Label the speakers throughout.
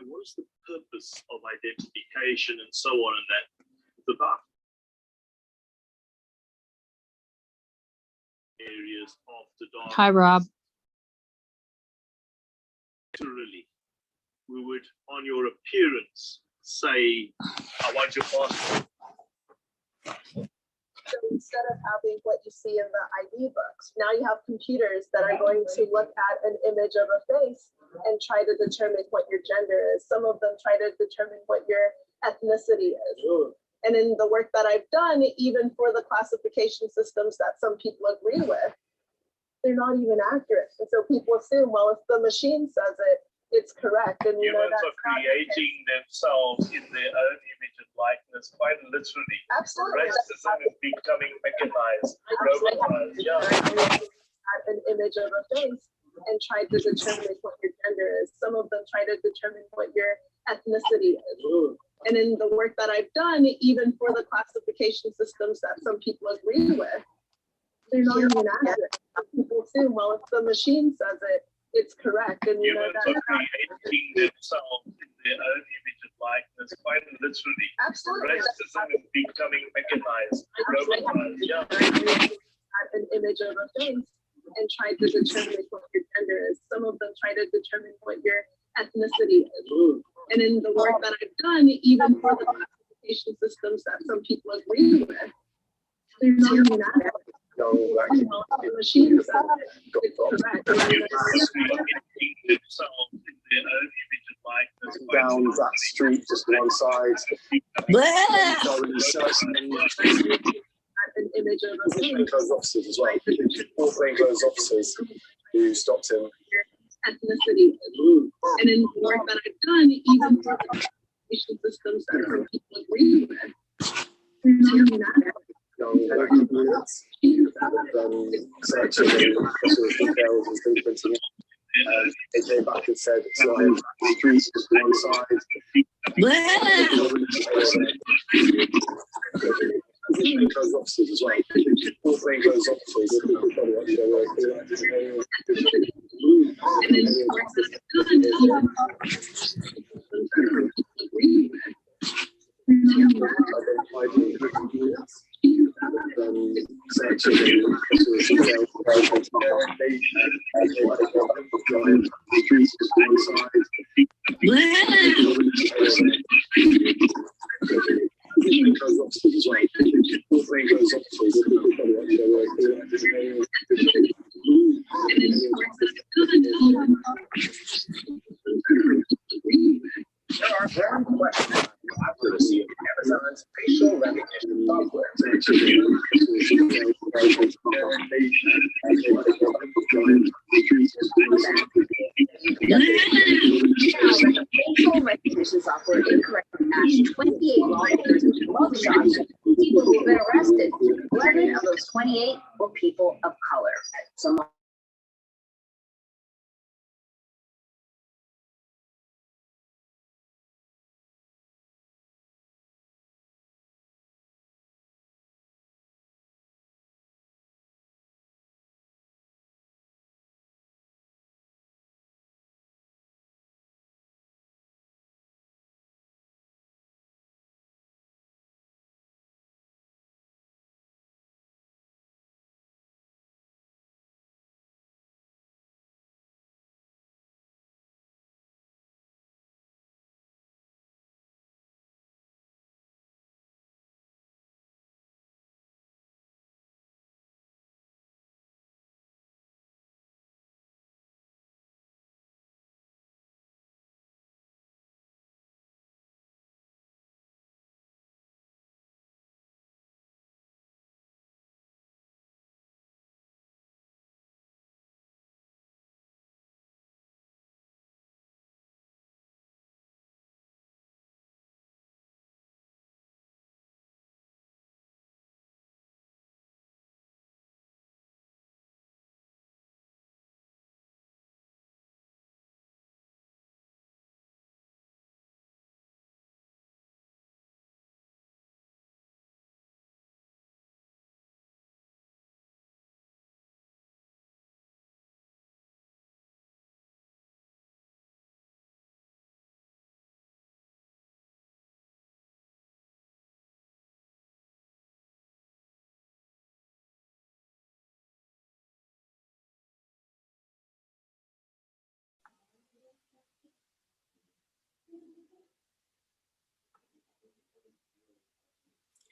Speaker 1: what is the purpose of identification and so on, and that the vast areas after dark.
Speaker 2: Hi, Rob.
Speaker 1: Literally, we would, on your appearance, say, I want your passport.
Speaker 3: So instead of having what you see in the ID books, now you have computers that are going to look at an image of a face and try to determine what your gender is. Some of them try to determine what your ethnicity is. And in the work that I've done, even for the classification systems that some people agree with, they're not even accurate. And so people assume, well, if the machine says it, it's correct. And
Speaker 1: Humans are creating themselves in their own image and likeness, quite literally.
Speaker 3: Absolutely.
Speaker 1: Racism is becoming mechanized, robotized. Yeah.
Speaker 3: An image of a face and try to determine what your gender is. Some of them try to determine what your ethnicity is. And in the work that I've done, even for the classification systems that some people agree with, they're not even accurate. People assume, well, if the machine says it, it's correct. And
Speaker 1: humans are creating themselves in their own image and likeness, quite literally.
Speaker 3: Absolutely.
Speaker 1: Racism is becoming mechanized, robotized. Yeah.
Speaker 3: An image of a face and try to determine what your gender is. Some of them try to determine what your ethnicity is. And in the work that I've done, even for the classification systems that some people agree with, they're not even accurate. The machine says it's correct.
Speaker 4: Down that street, just one side.
Speaker 3: An image of a
Speaker 4: plainclothes officers as well. All plainclothes officers who stopped him.
Speaker 3: Ethnicity. And in the work that I've done, even for the classification systems that some people agree with, they're not even accurate.
Speaker 4: Searching details and fingerprinting. They came back and said it's not in the street, just one side. Plainclothes officers as well. All plainclothes officers.
Speaker 3: And in the work that I've done, even for the classification systems that some people agree with, they're not even accurate.
Speaker 5: There are very questions accuracy of Amazon's facial recognition software. Facial recognition software incorrectly matched 28 law enforcement mugshots of people who have been arrested. 11 of those 28 were people of color. So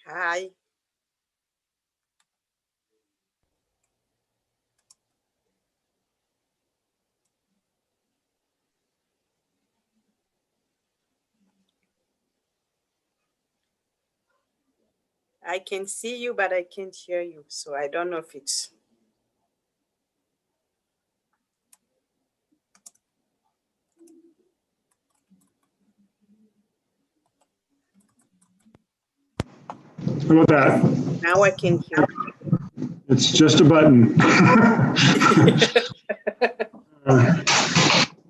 Speaker 2: Hi. I can see you, but I can't hear you. So I don't know if it's.
Speaker 6: How about that?
Speaker 2: Now I can hear
Speaker 6: It's just a button.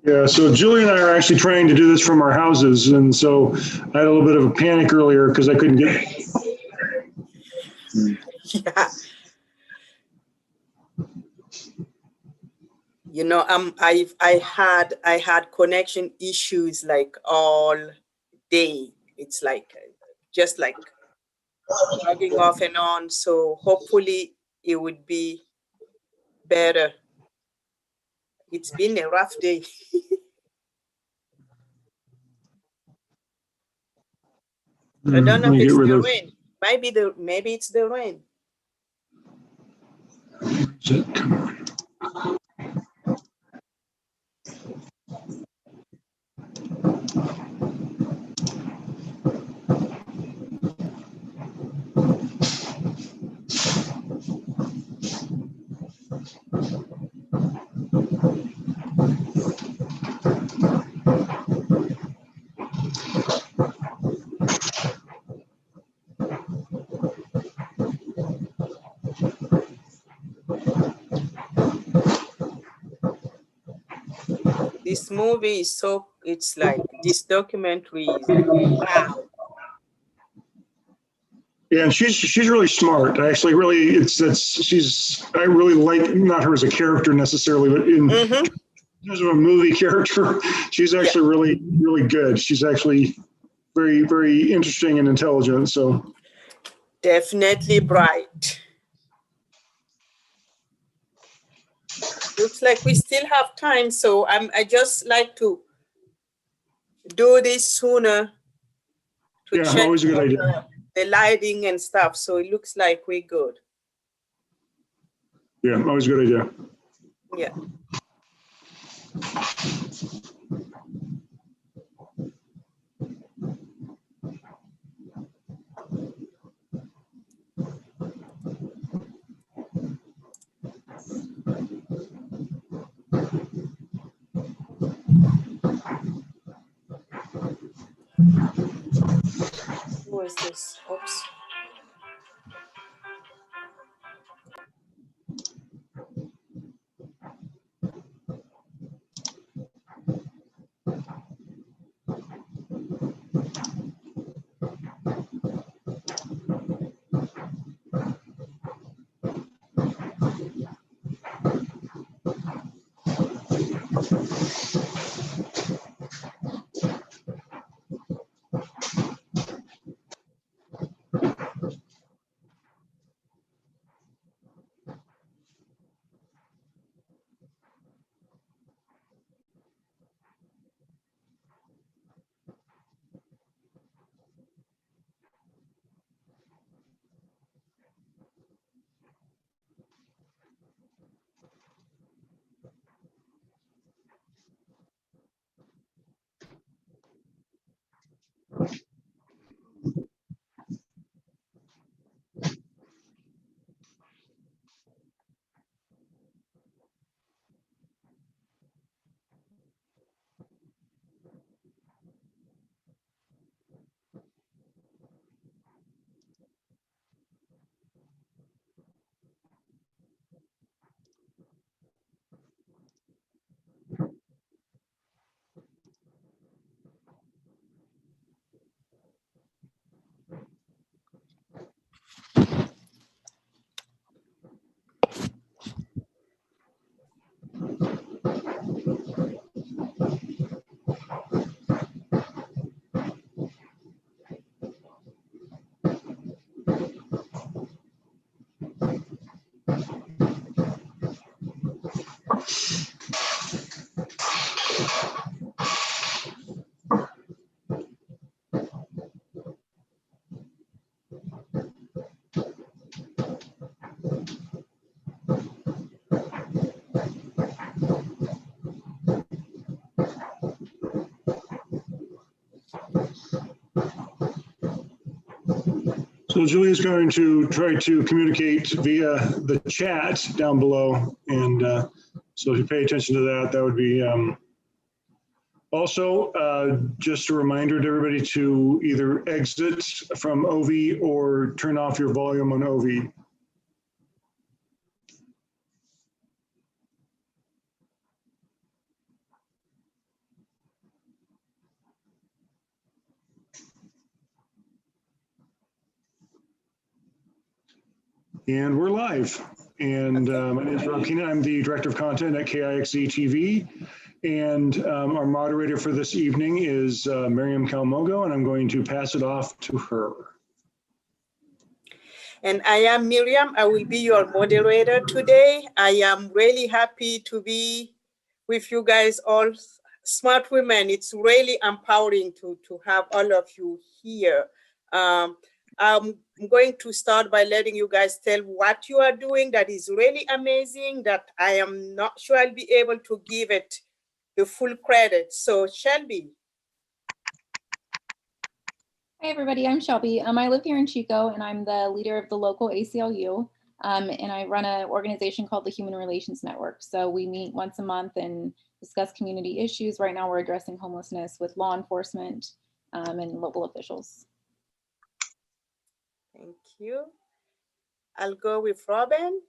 Speaker 6: Yeah, so Julie and I are actually trying to do this from our houses, and so I had a little bit of a panic earlier because I couldn't get.
Speaker 2: Yeah. You know, I had connection issues like all day. It's like just like logging off and on. So hopefully it would be better. It's been a rough day. I don't know
Speaker 6: Let
Speaker 2: if
Speaker 6: me get
Speaker 2: it's
Speaker 6: rid
Speaker 2: the
Speaker 6: of.
Speaker 2: rain. Maybe it's the rain. This movie is so, it's like, this documentary is, wow.
Speaker 6: Yeah, and she's really smart. I actually really I really like not her as a character necessarily, but in terms of a movie character, she's actually really good. She's actually very interesting and intelligent. So
Speaker 2: Definitely bright. Looks like we still have time, so I just like to do this sooner to
Speaker 6: yeah,
Speaker 2: check
Speaker 6: always a good idea.
Speaker 2: the lighting and stuff. So it looks like we're good.
Speaker 6: Yeah, always a good idea.
Speaker 2: Yeah. Who is this? Oops.
Speaker 6: So Julia's going to try to communicate via the chat down below. And so if you pay attention to that, that would be also just a reminder to everybody to either exit from OV or turn off your volume on OV. And we're live. And my name is Rob Keenan. I'm the Director of Content at KIXZ TV. And our moderator for this evening is Miriam Kalmogo, and I'm going to pass it off to her.
Speaker 2: And I am Miriam. I will be your moderator today. I am really happy to be with you guys, all smart women. It's really empowering to have all of you here. I'm going to start by letting you guys tell what you are doing that is really amazing, that I am not sure I'll be able to give it the full credit. So Shelby.
Speaker 7: Hi everybody, I'm Shelby. I live here in Chico and I'm the leader of the local ACLU. And I run an organization called the Human Relations Network. So we meet once a month and discuss community issues. Right now we're addressing homelessness with law enforcement and local officials.
Speaker 2: Thank you. I'll go with Robin.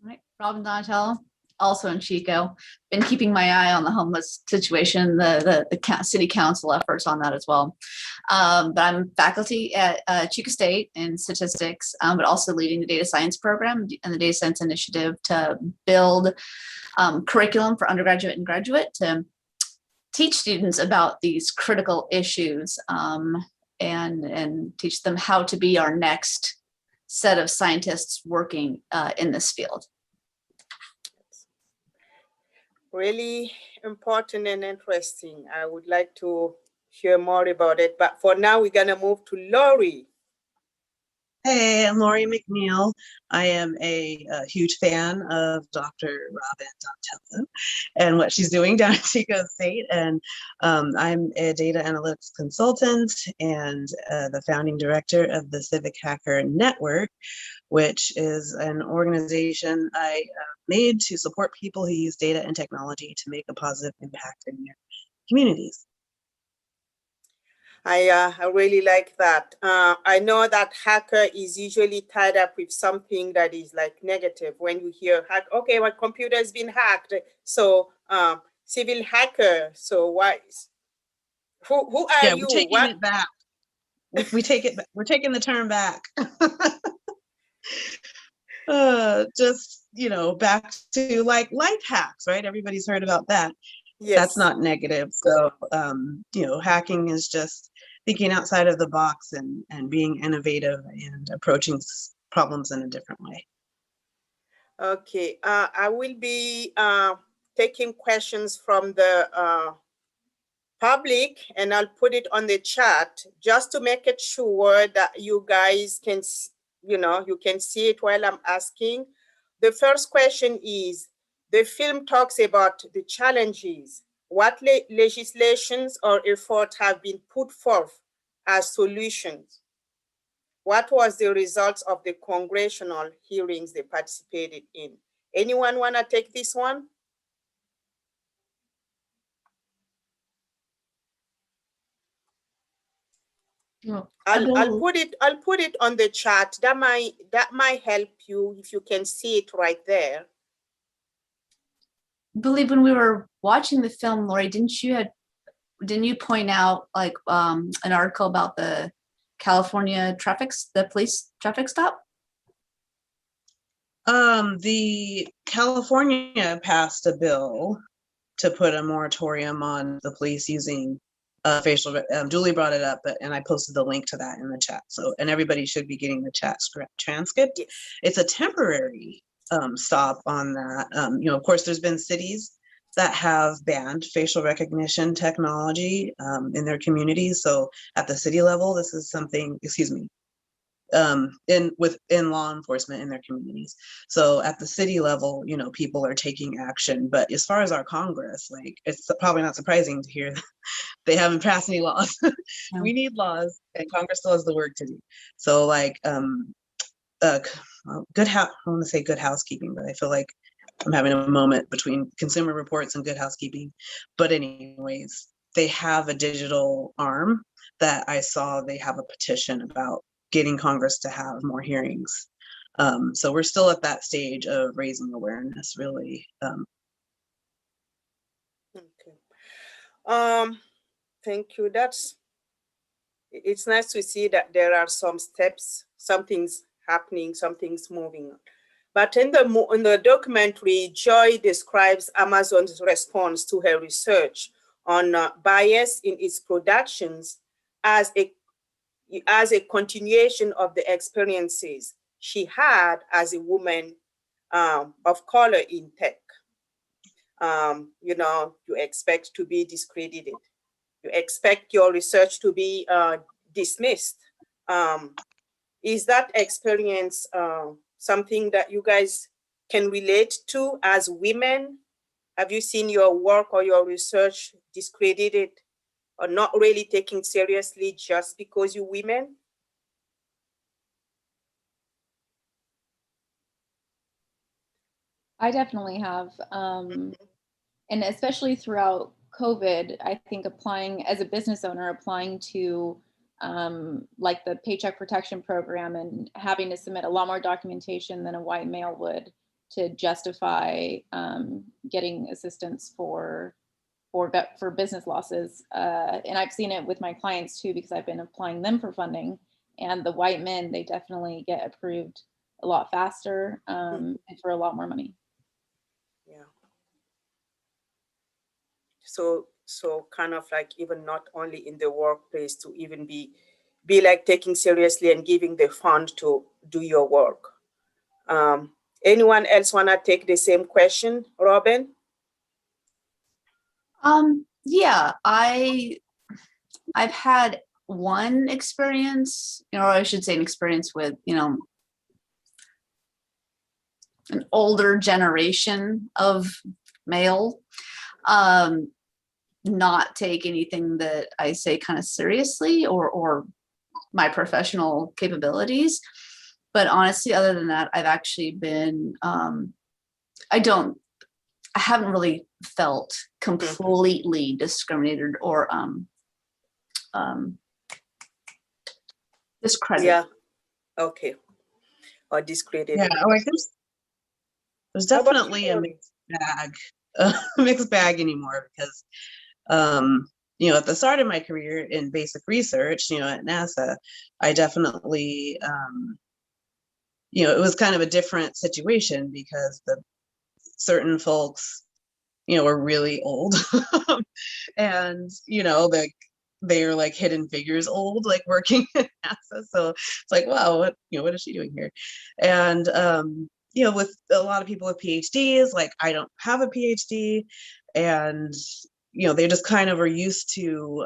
Speaker 8: All right, Robin Donatello, also in Chico. Been keeping my eye on the homeless situation, the city council efforts on that as well. But I'm faculty at Chico State in statistics, but also leading the data science program and the data science initiative to build curriculum for undergraduate and graduate to teach students about these critical issues and teach them how to be our next set of scientists working in this field.
Speaker 2: Really important and interesting. I would like to hear more about it, but for now we're gonna move to Laurie.
Speaker 9: Hey, I'm Laurie Mcneil. I am a huge fan of Dr. Robin Donatello and what she's doing down at Chico State. And I'm a data analytics consultant and the founding director of the Civic Hacker Network, which is an organization I made to support people who use data and technology to make a positive impact in their communities.
Speaker 2: I really like that. I know that hacker is usually tied up with something that is like negative. When you hear hack, okay, my computer has been hacked. So civil hacker. So why? Who are you?
Speaker 9: We're taking it back. We take it. We're taking the term back. Just back to like life hacks, right? Everybody's heard about that. Yes. That's not negative. So hacking is just thinking outside of the box and being innovative and approaching problems in a different way.
Speaker 2: Okay, I will be taking questions from the public, and I'll put it on the chat just to make it sure that you guys can, you can see it while I'm asking. The first question is, the film talks about the challenges. What legislations or efforts have been put forth as solutions? What was the results of the congressional hearings they participated in? Anyone want to take this one?
Speaker 8: No.
Speaker 2: I'll put it on the chat. That might help you if you can see it right there.
Speaker 8: I believe when we were watching the film, Laurie, didn't you point out like an article about the California the police traffic stop?
Speaker 9: The California passed a bill to put a moratorium on the police using facial. Julie brought it up, and I posted the link to that in the chat. So, and everybody should be getting the chat transcript.
Speaker 2: Yes.
Speaker 9: It's a temporary stop on that. Of course, there's been cities that have banned facial recognition technology in their communities. So at the city level, this is something, in law enforcement in their communities. So at the city level, people are taking action. But as far as our Congress, like, it's probably not surprising to hear they haven't passed any laws.
Speaker 8: Yeah.
Speaker 9: We need laws, and Congress still has the work to do. So like, I want to say good housekeeping, but I feel like I'm having a moment between Consumer Reports and Good Housekeeping. But anyways, they have a digital arm that I saw they have a petition about getting Congress to have more hearings. So we're still at that stage of raising awareness, really.
Speaker 2: Okay. Thank you. It's nice to see that there are some steps, something's happening, something's moving. But in the documentary, Joy describes Amazon's response to her research on bias in its productions as a continuation of the experiences she had as a woman of color in tech. You expect to be discredited. You expect your research to be dismissed. Is that experience something that you guys can relate to as women? Have you seen your work or your research discredited or not really taken seriously just because you're women?
Speaker 7: I definitely have. And especially throughout COVID, I think applying as a business owner, applying to like the Paycheck Protection Program and having to submit a lot more documentation than a white male would to justify getting assistance for business losses. And I've seen it with my clients too, because I've been applying them for funding. And the white men, they definitely get approved a lot faster and for a lot more money.
Speaker 2: Yeah. So kind of like even not only in the workplace to even be like taking seriously and giving the fund to do your work. Anyone else want to take the same question, Robin?
Speaker 8: Yeah, I've had one experience, or I should say an experience with, an older generation of male, not take anything that I say kind of seriously or my professional capabilities. But honestly, other than that, I've actually been, I haven't really felt completely discriminated or discredited.
Speaker 2: Yeah. Okay. Or discredited.
Speaker 9: Yeah, like there's definitely a mixed bag anymore, because at the start of my career in basic research, at NASA, I definitely it was kind of a different situation, because the certain folks were really old and they're like hidden figures old, like working at NASA. So it's like, wow, what is she doing here? And with a lot of people with PhDs, like I don't have a PhD, and they just kind of are used to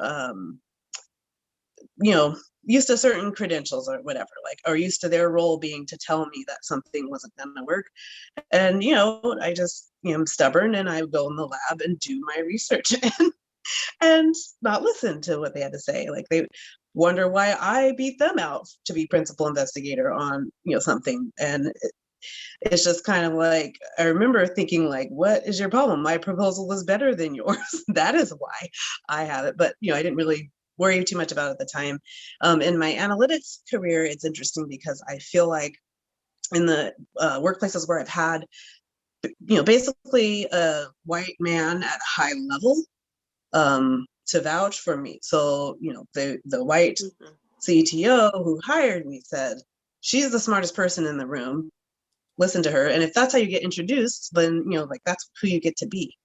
Speaker 9: used to certain credentials or whatever, like, or used to their role being to tell me that something wasn't going to work. And I just I'm stubborn, and I go in the lab and do my research and not listen to what they had to say. Like, they wonder why I beat them out to be principal investigator on something. And it's just kind of like, I remember thinking, like, what is your problem? My proposal was better than yours. That is why I have it. But I didn't really worry too much about it at the time. In my analytics career, it's interesting because I feel like in the workplaces where I've had basically a white man at a high level to vouch for me. So the white CTO who hired me said, she's the smartest person in the room, listen to her. And if that's how you get introduced, then like that's who you get to be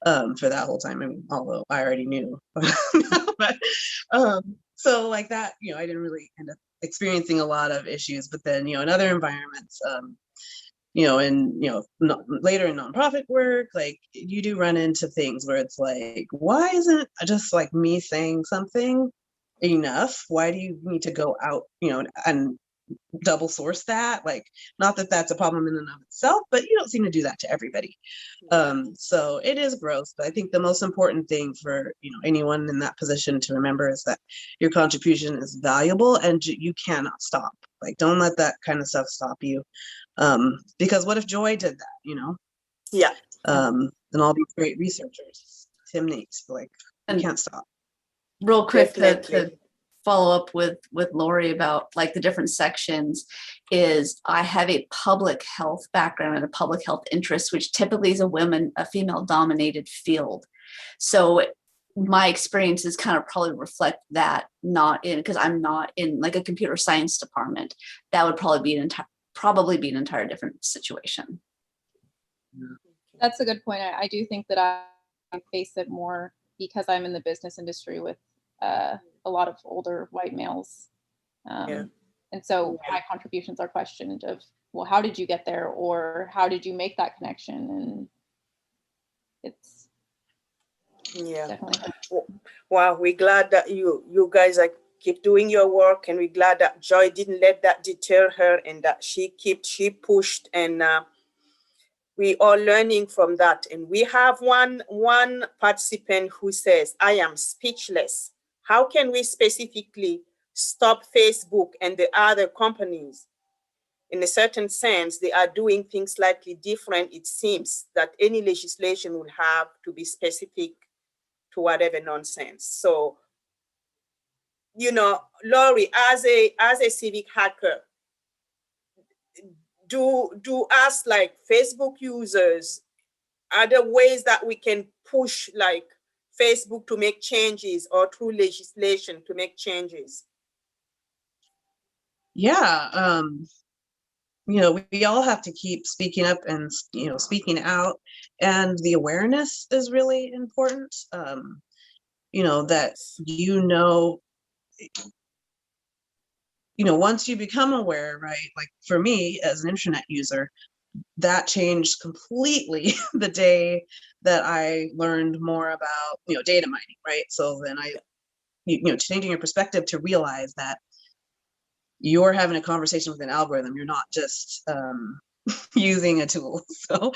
Speaker 9: for that whole time. I mean, although I already knew. But so like that, I didn't really end up experiencing a lot of issues. But then in other environments, later in nonprofit work, like you do run into things where it's like, why isn't just like me saying something enough? Why do you need to go out, and double source that. Like, not that that's a problem in and of itself, but you don't seem to do that to everybody. So it is gross, but I think the most important thing for, you know, anyone in that position to remember is that your contribution is valuable and you cannot stop. Like, don't let that kind of stuff stop you. Because what if Joy did that, you know?
Speaker 2: Yeah.
Speaker 9: And all these great researchers, Tim Nates, like, you
Speaker 8: And
Speaker 9: can't stop.
Speaker 8: real quick to
Speaker 2: Definitely.
Speaker 8: follow up with Laurie about like the different sections is I have a public health background and a public health interest, which typically is a female dominated field. So my experiences kind of probably reflect that, not in, because I'm not in like a computer science department. That would probably be an entire different situation.
Speaker 7: That's a good point. I do think that I face it more because I'm in the business industry with a lot of older white males. And so my contributions are questioned of, well, how did you get there? Or how did you make that connection? And it's definitely hard.
Speaker 2: Wow, we're glad that you guys are keep doing your work, and we're glad that Joy didn't let that deter her, and that she pushed, and we are learning from that. And we have one participant who says, I am speechless. How can we specifically stop Facebook and the other companies? In a certain sense, they are doing things slightly different. It seems that any legislation will have to be specific to whatever nonsense. So, you know, Laurie, as a civic hacker, do us, like Facebook users, are there ways that we can push like Facebook to make changes, or through legislation to make changes?
Speaker 9: Yeah, you know, we all have to keep speaking up and, you know, speaking out, and the awareness is really important. You know, that, you know, once you become aware, right? Like for me as an internet user, that changed completely the day that I learned more about, you know, data mining, right? So then you know, changing your perspective to realize that you're having a conversation with an algorithm. You're not just using a tool. So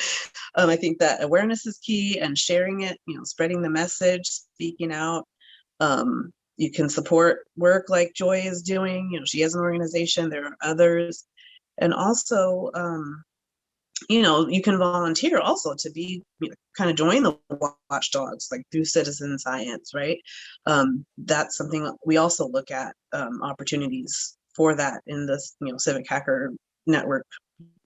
Speaker 9: I think that awareness is key, and sharing it, you know, spreading the message, speaking out. You can support work like Joy is doing. You know, she has an organization, there are others. And also, you know, you can volunteer also to be, you know, kind of join the watchdogs, like through citizen science, right? That's something we also look at, opportunities for that in this, you know, civic hacker network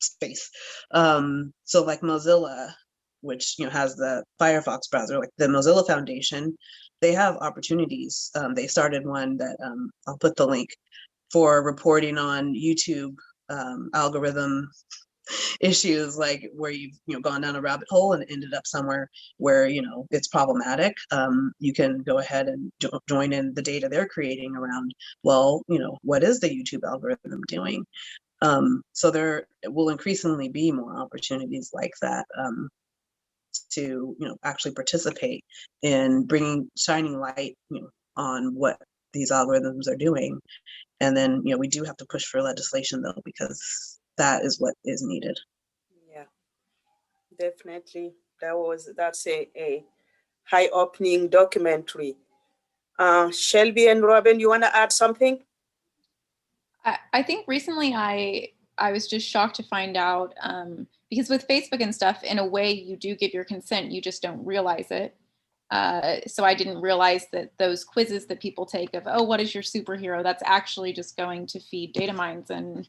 Speaker 9: space. So like Mozilla, which, you know, has the Firefox browser, like the Mozilla Foundation, they have opportunities. They started one that I'll put the link for reporting on YouTube algorithm issues, like where you've, you know, gone down a rabbit hole and ended up somewhere where, you know, it's problematic. You can go ahead and join in the data they're creating around, well, you know, what is the YouTube algorithm doing? So there will increasingly be more opportunities like that, to, you know, actually participate in shining light, you know, on what these algorithms are doing. And then, you know, we do have to push for legislation though, because that is what is needed.
Speaker 2: Yeah, definitely. That's a eye-opening documentary. Shelby and Robin, you want to add something?
Speaker 7: I think recently I was just shocked to find out, because with Facebook and stuff, in a way you do give your consent, you just don't realize it. So I didn't realize that those quizzes that people take of, oh, what is your superhero? That's actually just going to feed data mines. And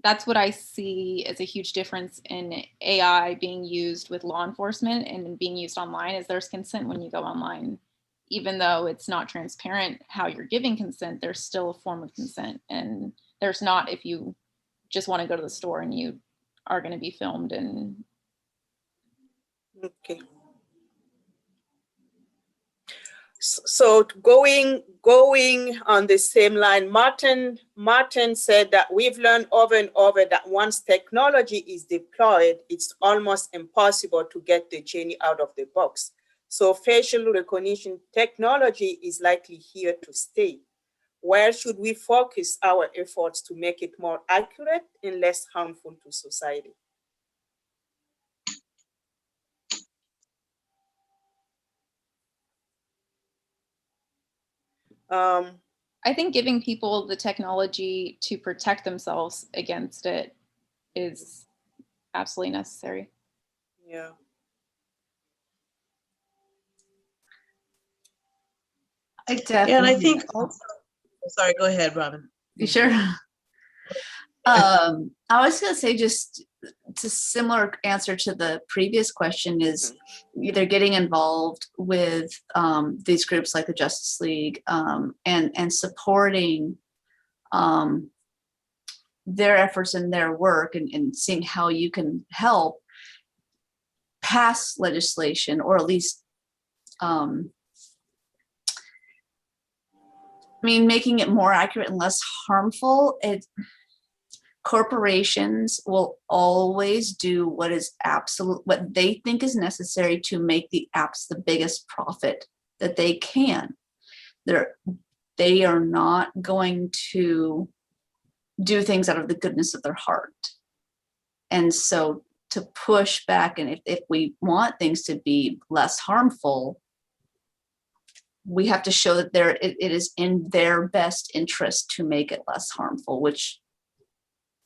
Speaker 7: that's what I see as a huge difference in AI being used with law enforcement and being used online, is there's consent when you go online. Even though it's not transparent how you're giving consent, there's still a form of consent. And there's not if you just want to go to the store and you are going to be filmed. And
Speaker 2: Okay. So going on the same line, Martin said that we've learned over and over that once technology is deployed, it's almost impossible to get the genie out of the box. So facial recognition technology is likely here to stay. where should we focus our efforts to make it more accurate and less harmful to society?
Speaker 7: I think giving people the technology to protect themselves against it is absolutely necessary.
Speaker 2: Yeah.
Speaker 8: I definitely.
Speaker 9: And I think also, sorry, go ahead, Robin.
Speaker 8: You sure? I was going to say, just it's a similar answer to the previous question, is either getting involved with these groups like the Justice League and supporting their efforts and their work, and seeing how you can help pass legislation, or at least making it more accurate and less harmful. Corporations will always do what they think is necessary to make the biggest profit that they can. They are not going to do things out of the goodness of their heart. And so to push back, and if we want things to be less harmful, we have to show that it is in their best interest to make it less harmful, which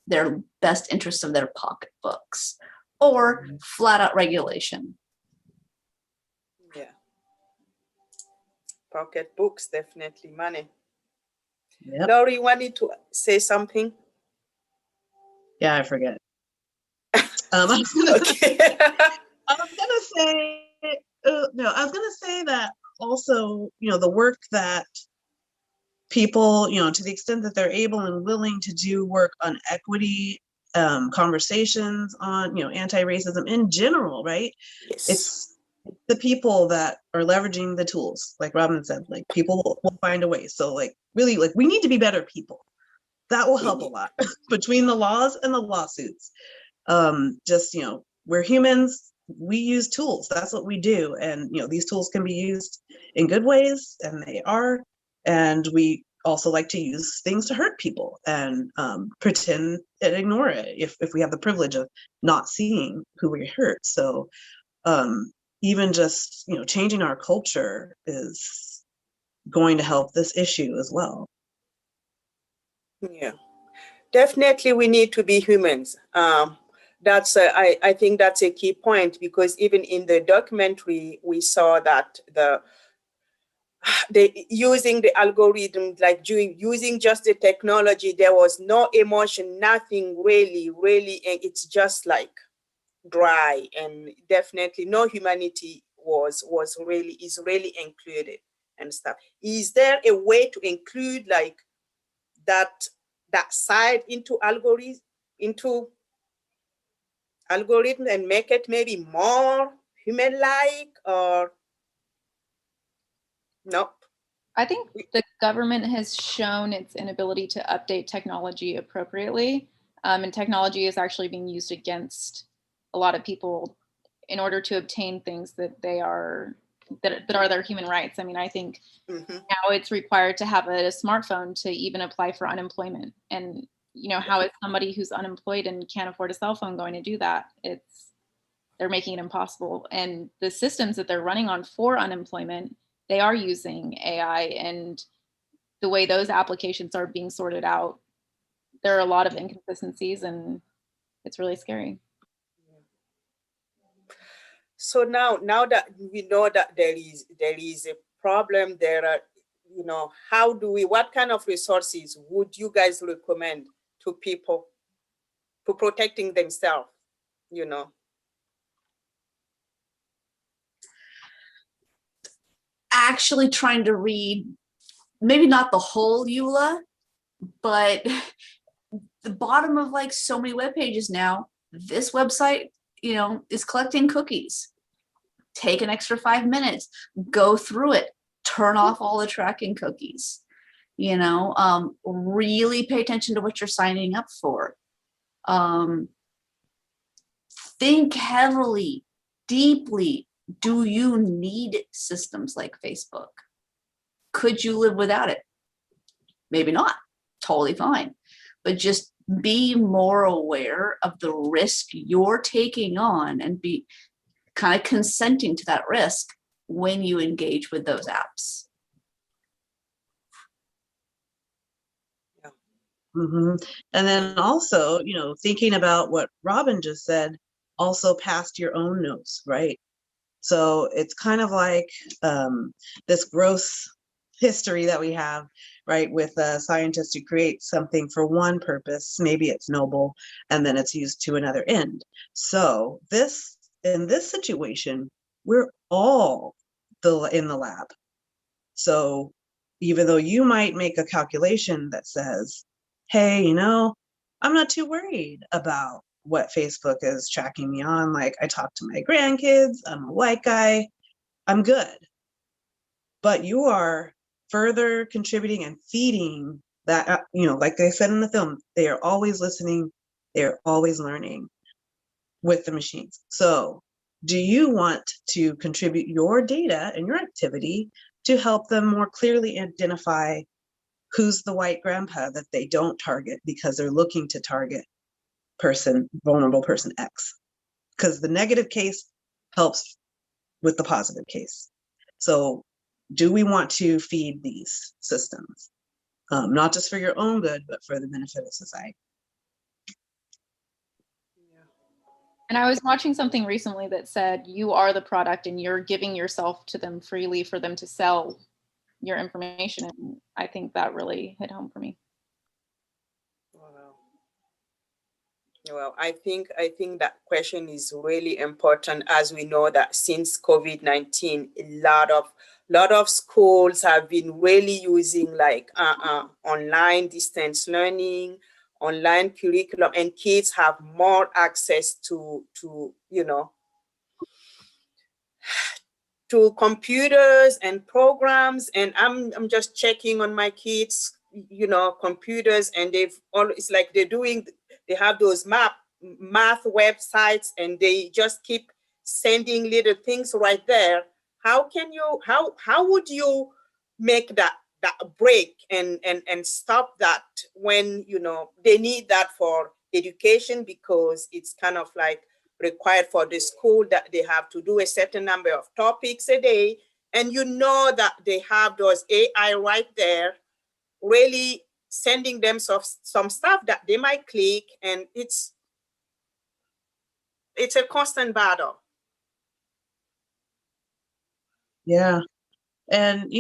Speaker 8: their best interest of their pocketbooks, or flat out regulation.
Speaker 2: Yeah. Pocketbooks, definitely money.
Speaker 9: Yep.
Speaker 2: Laurie, you wanted to say something?
Speaker 9: Yeah, I forget.
Speaker 2: Okay.
Speaker 9: I was gonna say that also, the work that people, to the extent that they're able and willing to do work on equity, conversations on, anti-racism in general, right?
Speaker 2: Yes.
Speaker 9: It's the people that are leveraging the tools, like Robin said, like people will find a way. So really, we need to be better people. That will help a lot between the laws and the lawsuits. We're humans, we use tools. That's what we do. And, these tools can be used in good ways, and they are. And we also like to use things to hurt people and pretend and ignore it if we have the privilege of not seeing who we hurt. So even just, changing our culture is going to help this issue as well.
Speaker 2: Yeah, definitely we need to be humans. I think that's a key point, because even in the documentary, we saw that using the algorithm, using just the technology, there was no emotion, nothing really, and it's just like dry, and definitely no humanity is really included and stuff. Is there a way to include that side into algorithm and make it maybe more human-like, or no?
Speaker 7: I think the government has shown its inability to update technology appropriately, and technology is actually being used against a lot of people in order to obtain things that are their human rights. I think now it's required to have a smartphone to even apply for unemployment. And how is somebody who's unemployed and can't afford a cell phone going to do that? They're making it impossible. And the systems that they're running on for unemployment, they are using AI, and the way those applications are being sorted out, there are a lot of inconsistencies, and it's really scary.
Speaker 2: So now that we know that there is a problem, what kind of resources would you guys recommend to people to protecting themselves,
Speaker 8: Actually trying to read, maybe not the whole EULA, but the bottom of so many web pages now. This website, is collecting cookies. Take an extra 5 minutes, go through it, turn off all the tracking cookies. Really pay attention to what you're signing up for. Think heavily, deeply. Do you need systems like Facebook? Could you live without it? maybe not, totally fine. But just be more aware of the risk you're taking on and be kind of consenting to that risk when you engage with those apps.
Speaker 9: And then also, thinking about what Robin just said, also past your own notes, right? So it's kind of like this gross history that we have, right, with scientists who create something for one purpose, maybe it's noble, and then it's used to another end. So in this situation, we're all in the lab. So even though you might make a calculation that says, hey, I'm not too worried about what Facebook is tracking me on. Like, I talk to my grandkids, I'm a white guy, I'm good. But you are further contributing and feeding that, like they said in the film, they are always listening, they're always learning with the machines. So do you want to contribute your data and your activity to help them more clearly identify who's the white grandpa that they don't target because they're looking to target vulnerable person X? Because the negative case helps with the positive case. So do we want to feed these systems? Not just for your own good, but for the benefit of society.
Speaker 7: And I was watching something recently that said you are the product and you're giving yourself to them freely for them to sell your information. And I think that really hit home for me.
Speaker 2: Well, I think that question is really important, as we know that since COVID-19, a lot of schools have been really using like online distance learning, online curriculum, and kids have more access to computers and programs. And I'm just checking on my kids, computers, and it's like they have those math websites, and they just keep sending little things right there. How would you make that break and stop that when they need that for education, because it's kind of like required for the school that they have to do a certain number of topics a day, and that they have those AI right there really sending them some stuff that they might click, and it's a constant battle.
Speaker 9: Yeah. And,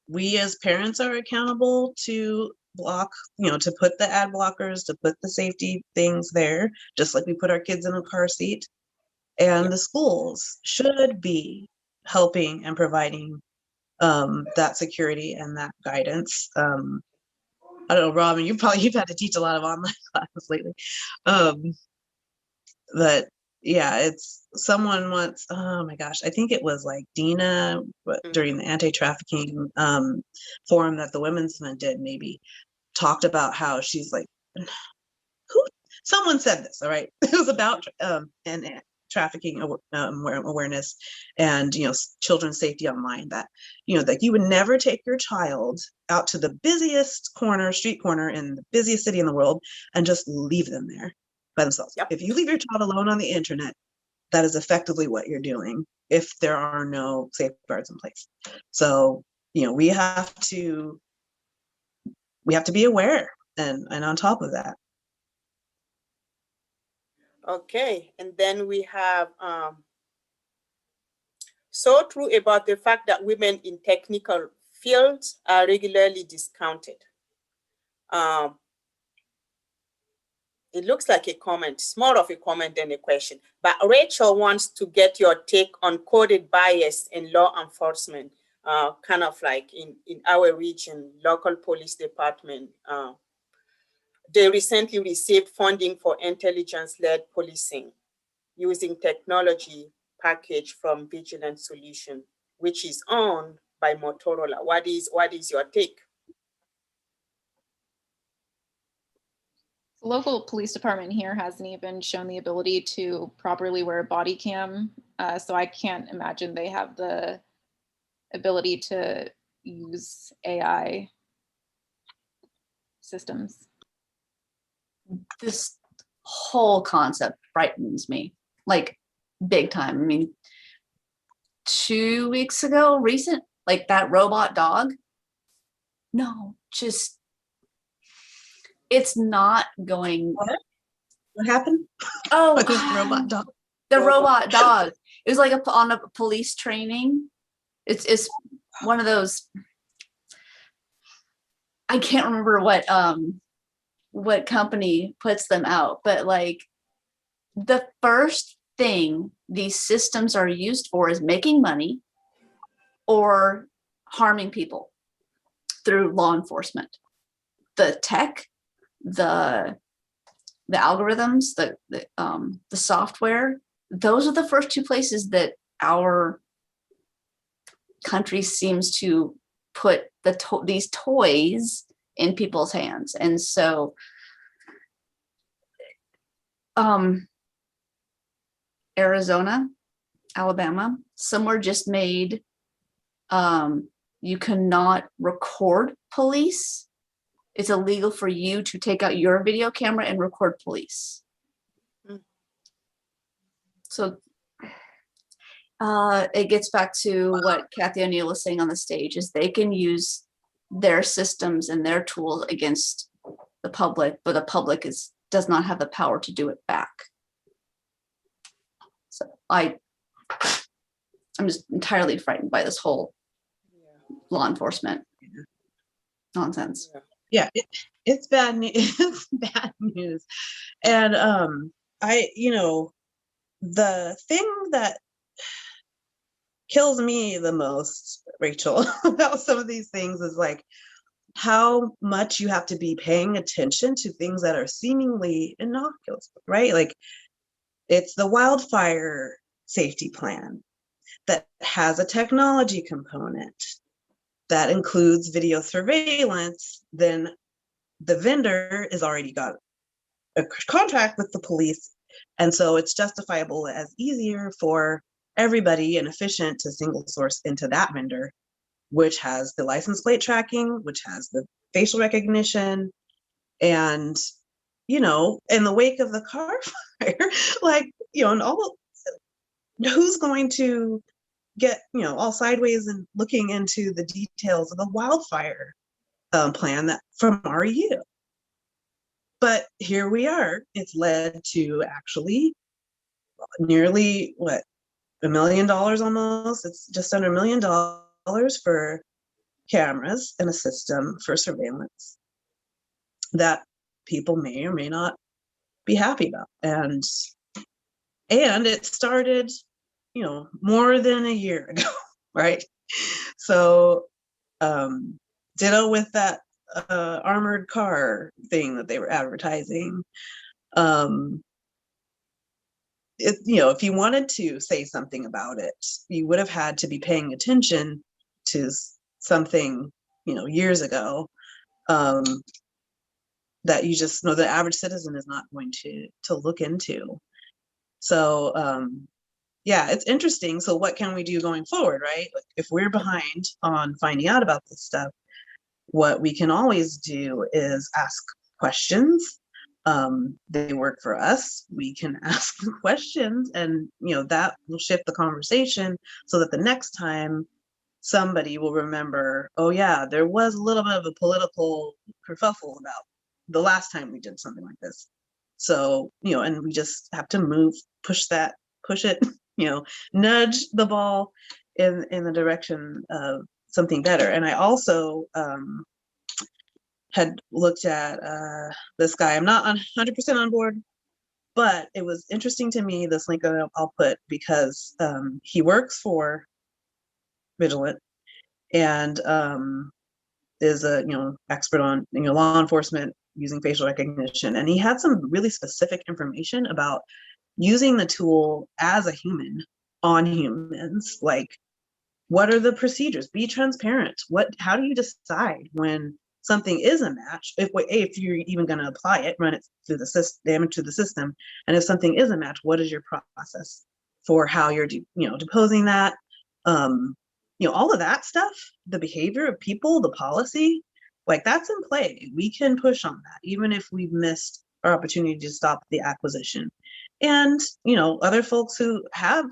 Speaker 9: we as parents are accountable to block, to put the ad blockers, to put the safety things there, just like we put our kids in a car seat. And the schools should be helping and providing that security and that guidance. I don't know, Robin, you've had to teach a lot of online classes lately. But yeah, it's someone once, oh my gosh, I think it was like Dina during the anti-trafficking forum that the Women's Fund did, maybe talked about how she's like, someone said this, all right? It was about trafficking awareness and children's safety online, that that you would never take your child out to the busiest street corner in the busiest city in the world and just leave them there by themselves. Yep. If you leave your child alone on the internet, that is effectively what you're doing if there are no safeguards in place. So we have to be aware and on top of that.
Speaker 2: Okay, and then we have so true about the fact that women in technical fields are regularly discounted. It looks like a comment. It's more of a comment than a question. But Rachel wants to get your take on coded bias in law enforcement, kind of like in our region, local police department. They recently received funding for intelligence-led policing using technology package from Vigilant Solution, which is owned by Motorola. What is your take?
Speaker 7: The local police department here hasn't even shown the ability to properly wear a body cam, so I can't imagine they have the ability to use AI. systems?
Speaker 8: This whole concept frightens me, like big time. I mean, 2 weeks ago, like that robot dog. No, just, it's not going.
Speaker 9: What happened?
Speaker 8: Oh,
Speaker 9: With this robot dog?
Speaker 8: The robot dog. It was like on a police training. It's one of those. I can't remember what company puts them out, but like the first thing these systems are used for is making money or harming people through law enforcement. The tech, the algorithms, the software, those are the first two places that our country seems to put these toys in people's hands. And so Arizona, Alabama, somewhere just made you cannot record police. It's illegal for you to take out your video camera and record police. So it gets back to what Kathy O'Neill was saying on the stage, is they can use their systems and their tools against the public, but the public does not have the power to do it back. So I'm just entirely frightened by this whole law enforcement nonsense.
Speaker 9: Yeah, it's bad news. It's bad news. And the thing that kills me the most, Rachel, about some of these things is like how much you have to be paying attention to things that are seemingly innocuous, right? Like it's the wildfire safety plan that has a technology component that includes video surveillance. Then the vendor has already got a contract with the police. And so it's justifiable as easier for everybody and efficient to single source into that vendor, which has the license plate tracking, which has the facial recognition. And, in the wake of the car fire, and all, who's going to get, all sideways and looking into the details of the wildfire plan that from RU. But here we are. It's led to actually nearly $1 million almost. It's just under $1 million for cameras and a system for surveillance that people may or may not be happy about. And it started, more than a year ago, right? So ditto with that armored car thing that they were advertising. If you wanted to say something about it, you would have had to be paying attention to something, years ago, that you just know the average citizen is not going to look into. So it's interesting. So what can we do going forward, right? Like if we're behind on finding out about this stuff, what we can always do is ask questions. They work for us. We can ask questions, and that will shift the conversation so that the next time somebody will remember, oh yeah, there was a little bit of a political kerfuffle about the last time we did something like this. So, and we just have to push it, nudge the ball in the direction of something better. And I also had looked at this guy. I'm not 100% on board, but it was interesting to me, this link that I'll put, because he works for Vigilant and is a expert on law enforcement using facial recognition. And he had some really specific information about using the tool as a human on humans. Like, what are the procedures? Be transparent. How do you decide when something is a match? If you're even going to apply it, run it through the system, damage to the system. And if something is a match, what is your process for how you're deposing that? All of that stuff, the behavior of people, the policy, like that's in play. We can push on that, even if we've missed our opportunity to stop the acquisition. And, you know, other folks who have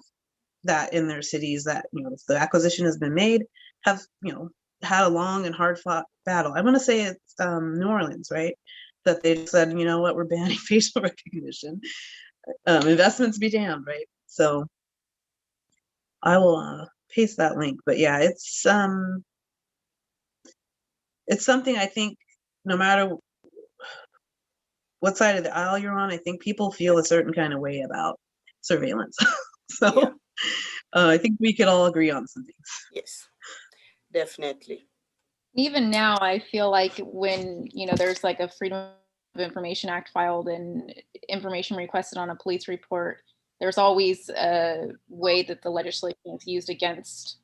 Speaker 9: that in their cities that, you know, if the acquisition has been made, have, you know, had a long and hard fought battle. I want to say it's New Orleans, right? That they said, you know what, we're banning facial recognition. Investments be damned, right? So I will paste that link. But yeah, it's something I think no matter what side of the aisle you're on, I think people feel a certain kind of way about surveillance. So
Speaker 2: Yeah.
Speaker 9: I think we could all agree on some things.
Speaker 2: Yes, definitely.
Speaker 7: Even now, I feel like when, you know, there's like a Freedom of Information Act filed and information requested on a police report, there's always a way that the legislation is used against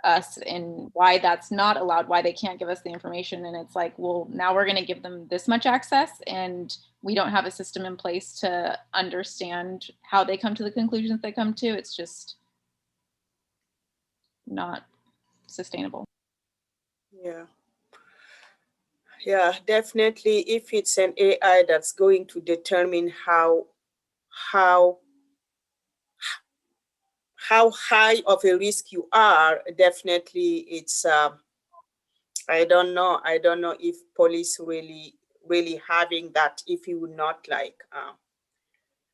Speaker 7: us and why that's not allowed, why they can't give us the information. And it's like, well, now we're going to give them this much access and we don't have a system in place to understand how they come to the conclusions they come to. It's just not sustainable.
Speaker 2: Yeah. Yeah, definitely. If it's an AI that's going to determine how high of a risk you are, definitely it's I don't know if police really having that, if you would not like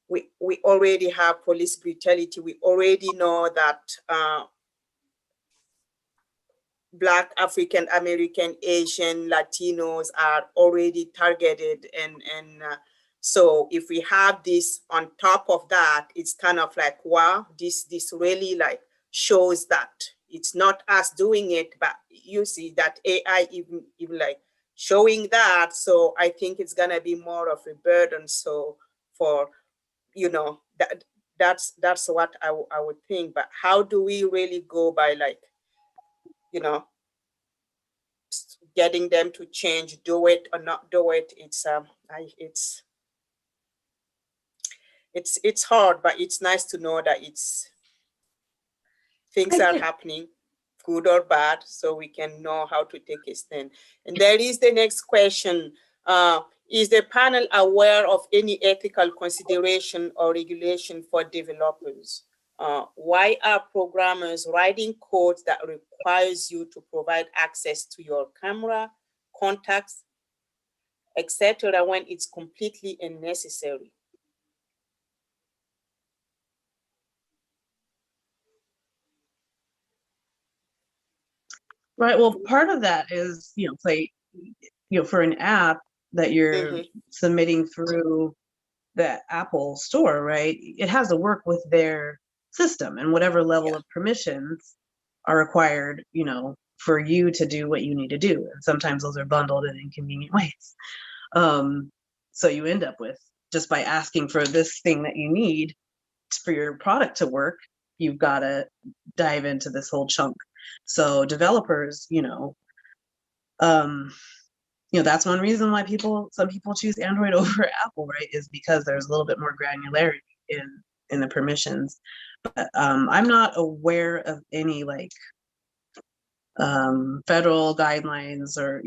Speaker 2: we already have police brutality. We already know that Black, African American, Asian, Latinos are already targeted, and so if we have this on top of that, it's kind of like, wow, this really like shows that it's not us doing it, but you see that AI even like showing that. So I think it's gonna be more of a burden. So for, you know, that's what I would think. But how do we really go by, like, you know, getting them to change, do it or not do it? It's hard, but it's nice to know that things are happening, good or bad, so we can know how to take a stand. And there is the next question. Is the panel aware of any ethical consideration or regulation for developers? Why are programmers writing code that requires you to provide access to your camera, contacts, etc., when it's completely unnecessary?
Speaker 9: Right. Well, part of that is, you know, for an app that you're submitting through the Apple store, right? It has to work with their system and whatever level of permissions are required, you know, for you to do what you need to do. And sometimes those are bundled in inconvenient ways. So you end up with, just by asking for this thing that you need for your product to work, you've got to dive into this whole chunk. So developers, that's one reason why some people choose Android over Apple, right? Is because there's a little bit more granularity in the permissions. But I'm not aware of any federal guidelines, or,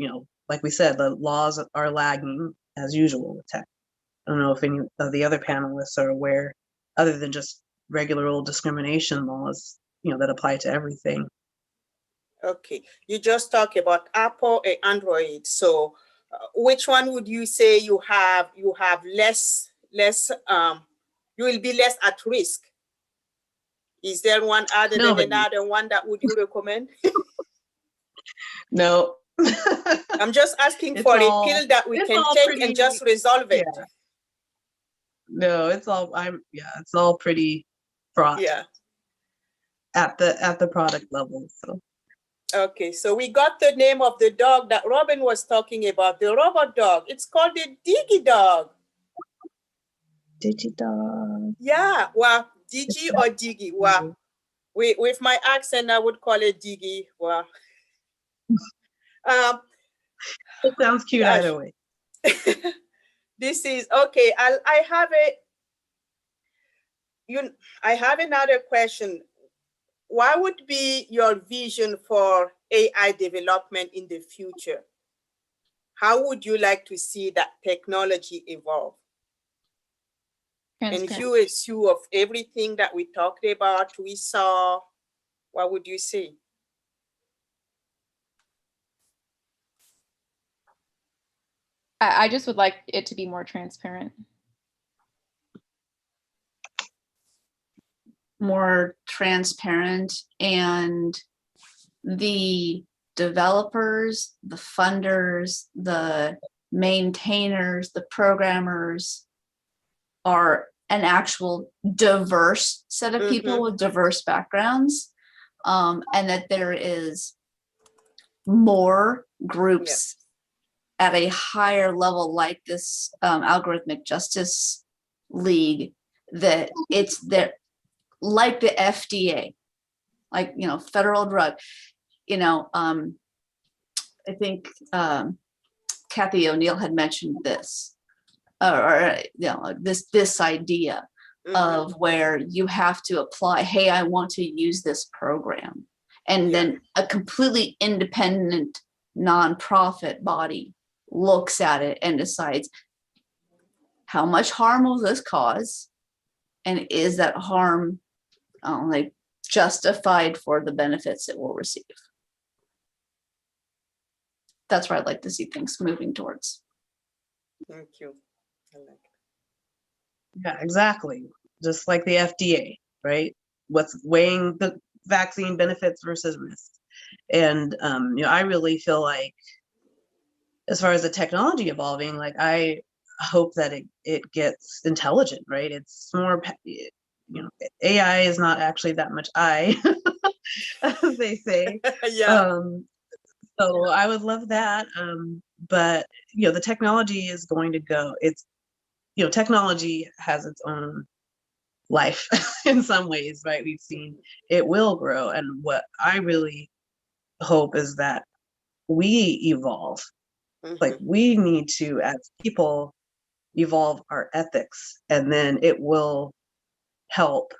Speaker 9: like we said, the laws are lagging as usual with tech. I don't know if any of the other panelists are aware, other than just regular old discrimination laws, that apply to everything.
Speaker 2: Okay, you just talk about Apple and Android. So which one would you say you have less, you will be less at risk? Is there one other than another one that would you recommend?
Speaker 9: No.
Speaker 2: I'm just asking for a pill that we can take and just resolve it.
Speaker 9: Yeah. No, it's all pretty fraught.
Speaker 2: Yeah.
Speaker 9: At the product level. So.
Speaker 2: Okay, so we got the name of the dog that Robin was talking about, the robot dog. It's called the Digi dog.
Speaker 9: Digi dog.
Speaker 2: Yeah, well, Digi or Digi. Well, with my accent, I would call it Digi. Well,
Speaker 9: it sounds cute either way.
Speaker 2: This is okay. I have another question. What would be your vision for AI development in the future? how would you like to see that technology evolve? In view of everything that we talked about, we saw, what would you say?
Speaker 7: I just would like it to be more transparent.
Speaker 8: More transparent, and the developers, the funders, the maintainers, the programmers are an actual diverse set of people with diverse backgrounds, and that there is more groups at a higher level like this algorithmic justice league, that it's there, like the FDA, like, you know, federal drug, you know, I think Kathy O'Neill had mentioned this, or you know, this idea of where you have to apply, hey, I want to use this program, and then a completely independent nonprofit body looks at it and decides how much harm will this cause, and is that harm like justified for the benefits it will receive. That's where I'd like to see things moving towards.
Speaker 2: Thank you. I like it.
Speaker 9: Yeah, exactly. Just like the FDA, right? What's weighing the vaccine benefits versus risks. And you know, I really feel like, as far as the technology evolving, like I hope that it gets intelligent, right? It's more, you know, AI is not actually that much I, as they say. So I would love that. But you know, the technology is going to go. It's, you know, technology has its own life in some ways, right? We've seen it will grow, and what I really hope is that we evolve. Like we need to, as people, evolve our ethics, and then it will help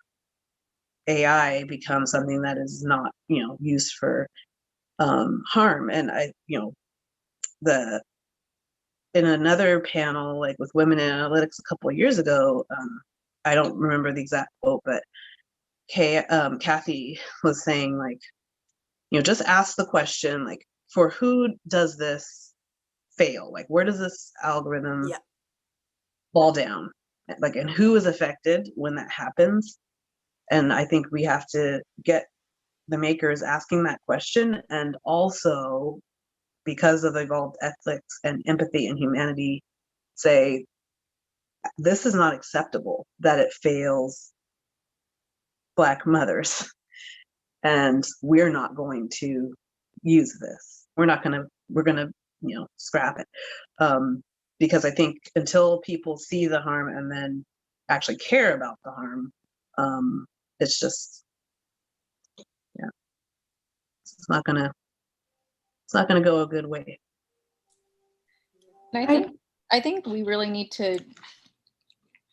Speaker 9: AI become something that is not, you know, used for harm. And I, you know, in another panel, like with women in analytics a couple of years ago, I don't remember the exact quote, but Kathy was saying, like, you know, just ask the question, like, for who does this fail? Like, where does this algorithm fall down? Like, and who is affected when that happens? And I think we have to get the makers asking that question, and also, because of evolved ethics and empathy and humanity, say, this is not acceptable that it fails Black mothers, and we're not going to use this. We're gonna, you know, scrap it. Because I think until people see the harm and then actually care about the harm, it's just, yeah, it's not gonna go a good way.
Speaker 7: And I think we really need to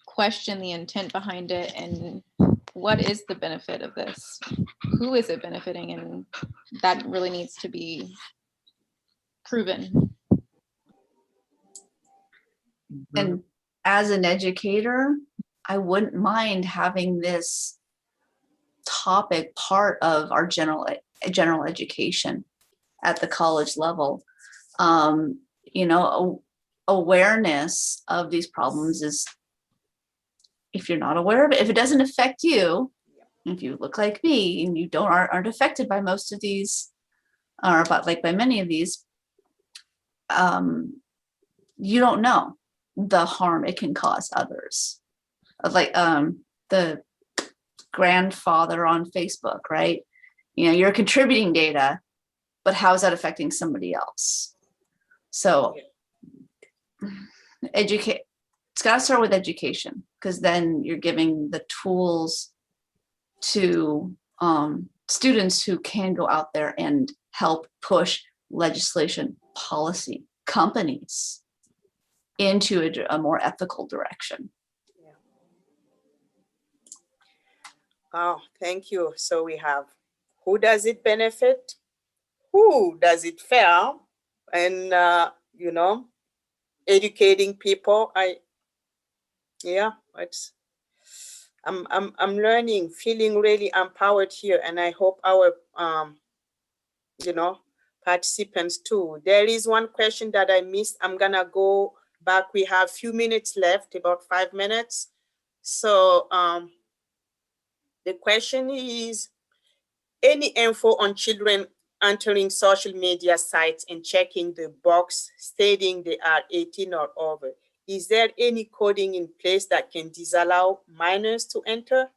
Speaker 7: question the intent behind it, and what is the benefit of this? Who is it benefiting? And that really needs to be proven.
Speaker 8: And as an educator, I wouldn't mind having this topic part of our general education at the college level. You know, awareness of these problems is, if you're not aware of it, if it doesn't affect you, if you look like me and you aren't affected by most of these, or by many of these, you don't know the harm it can cause others. Like the grandfather on Facebook, right? You know, you're contributing data, but how is that affecting somebody else? So it's got to start with education, because then you're giving the tools to students who can go out there and help push legislation, policy, companies into a more ethical direction.
Speaker 2: Oh, thank you. So we have, who does it benefit? Who does it fail? And you know, educating people. I'm learning, feeling really empowered here, and I hope our you know, participants too. There is one question that I missed. I'm gonna go back. We have a few minutes left, about 5 minutes. So the question is, any info on children entering social media sites and checking the box stating they are 18 or over? Is there any coding in place that can disallow minors to enter?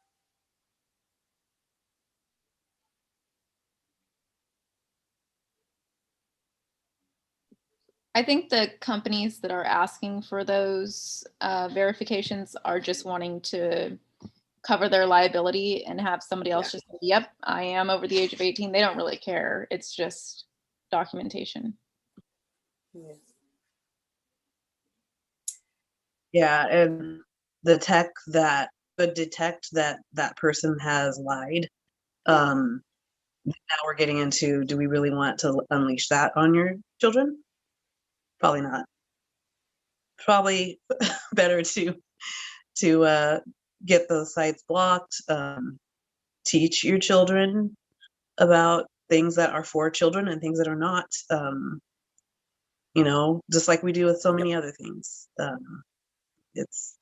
Speaker 7: I think the companies that are asking for those verifications are just wanting to cover their liability and have somebody else just say, yep, I am over the age of 18. They don't really care. It's just documentation.
Speaker 2: Yes.
Speaker 9: Yeah, and the tech that could detect that that person has lied. Now we're getting into, do we really want to unleash that on your children? Probably not. Probably better to get those sites blocked. Teach your children about things that are for children and things that are not. You know, just like we do with so many other things. It's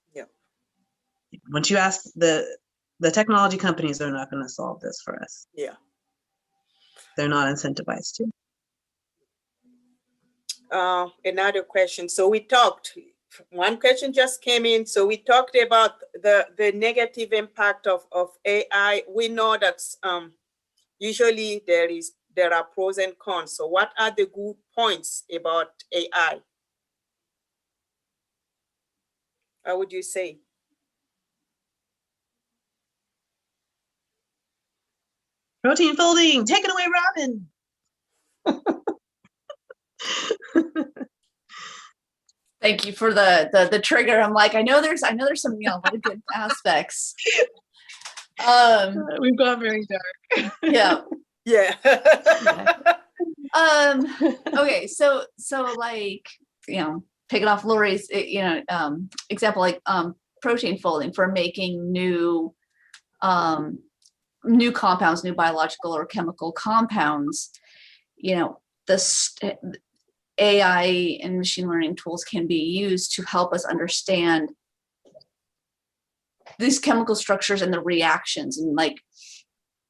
Speaker 9: once you ask the technology companies, they're not going to solve this for us.
Speaker 2: Yeah.
Speaker 9: They're not incentivized to.
Speaker 2: Another question. So we talked, one question just came in. So we talked about the negative impact of AI. We know that usually there are pros and cons. So what are the good points about AI? How would you say?
Speaker 9: Protein folding, take it away, Robin.
Speaker 8: Thank you for the trigger. I'm like, I know there's some really good aspects.
Speaker 9: We've gone very dark.
Speaker 8: Yeah.
Speaker 2: Yeah.
Speaker 8: Okay, so like, picking off Laurie's example, like protein folding for making new compounds, new biological or chemical compounds. The AI and machine learning tools can be used to help us understand these chemical structures and the reactions, and like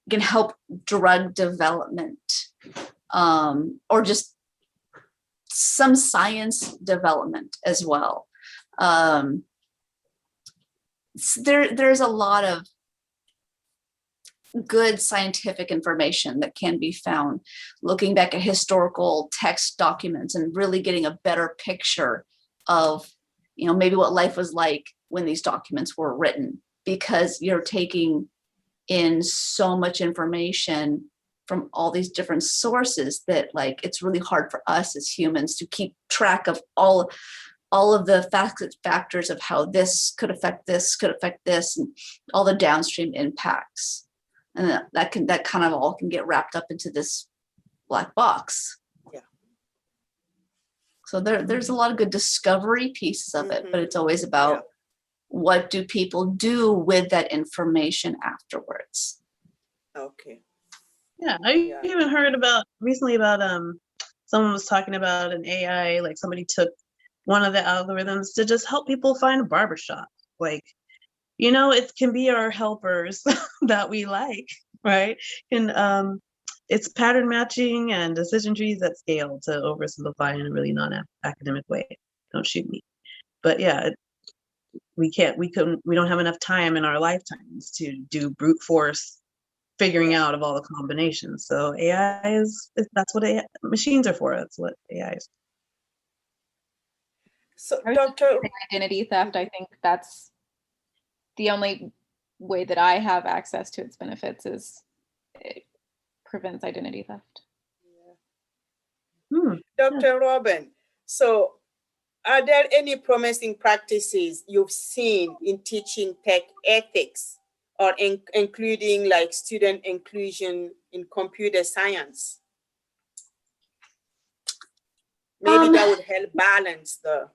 Speaker 8: can help drug development, or just some science development as well. There's a lot of good scientific information that can be found looking back at historical text documents and really getting a better picture of, maybe what life was like when these documents were written, because you're taking in so much information from all these different sources that, like, it's really hard for us as humans to keep track of all of the factors of how this could affect this, and all the downstream impacts. And that kind of all can get wrapped up into this black box.
Speaker 2: Yeah.
Speaker 8: So there's a lot of good discovery pieces of it, but it's always about what do people do with that information afterwards.
Speaker 2: Okay.
Speaker 9: Yeah, I even heard recently about someone was talking about an AI, like somebody took one of the algorithms to just help people find a barbershop. Like, it can be our helpers that we like, right? And it's pattern matching and decision trees at scale, to oversimplify in a really non-academic way. Don't shoot me. But yeah, we don't have enough time in our lifetimes to do brute force figuring out of all the combinations. So AI that's what machines are for. That's what AI is.
Speaker 2: So Dr.
Speaker 7: Identity theft, I think that's the only way that I have access to its benefits, is it prevents identity theft.
Speaker 2: Dr. Robin, so are there any promising practices you've seen in teaching tech ethics, or including like student inclusion in computer science? Maybe that would help balance the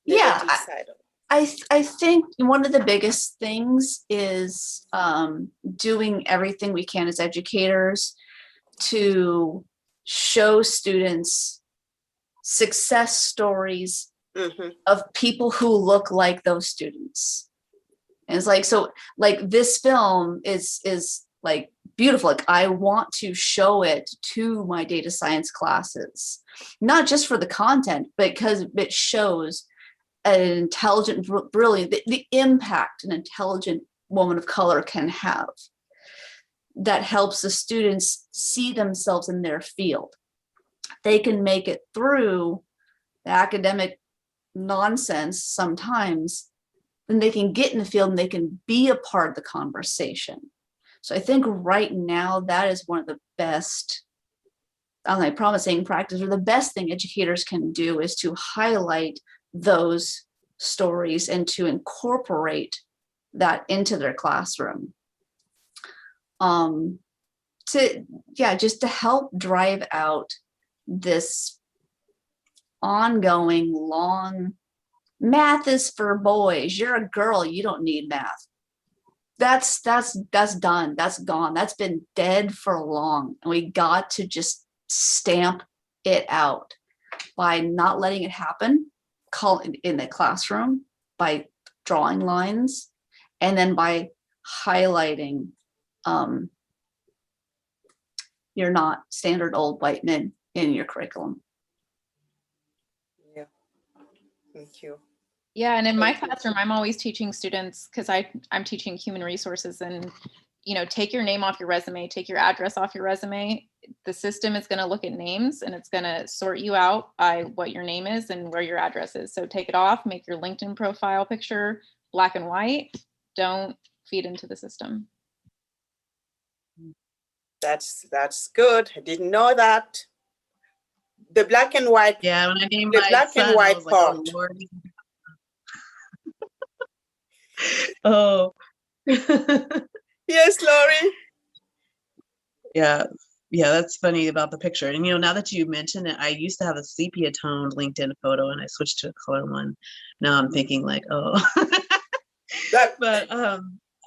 Speaker 2: negative side of it.
Speaker 8: I think one of the biggest things is doing everything we can as educators to show students success stories of people who look like those students. And it's like, so like this film is like beautiful. Like I want to show it to my data science classes, not just for the content, but because it shows an intelligent, brilliant, the impact an intelligent woman of color can have that helps the students see themselves in their field. They can make it through the academic nonsense sometimes, then they can get in the field and they can be a part of the conversation. So I think right now that is one of the best, I'm not promising practice, or the best thing educators can do is to highlight those stories and to incorporate that into their classroom. Just to help drive out this ongoing long math is for boys. You're a girl, you don't need math. That's done. That's gone. That's been dead for long. And we got to just stamp it out by not letting it happen, call in the classroom, by drawing lines, and then by highlighting you're not standard old white men in your curriculum.
Speaker 2: Yeah, thank you.
Speaker 7: Yeah, and in my classroom, I'm always teaching students, because I'm teaching human resources, and take your name off your resume, take your address off your resume. The system is going to look at names and it's going to sort you out by what your name is and where your address is. So take it off, make your LinkedIn profile picture black and white. Don't feed into the system.
Speaker 2: That's good. I didn't know that. The black and white.
Speaker 9: Yeah, when I named
Speaker 2: the
Speaker 9: my
Speaker 2: black
Speaker 9: son,
Speaker 2: and white
Speaker 9: I was like,
Speaker 2: part.
Speaker 9: oh, Lord. Oh.
Speaker 2: Yes, Laurie.
Speaker 9: Yeah, that's funny about the picture. And now that you mention it, I used to have a sepia toned LinkedIn photo and I switched to a color one. Now I'm thinking like, oh. But I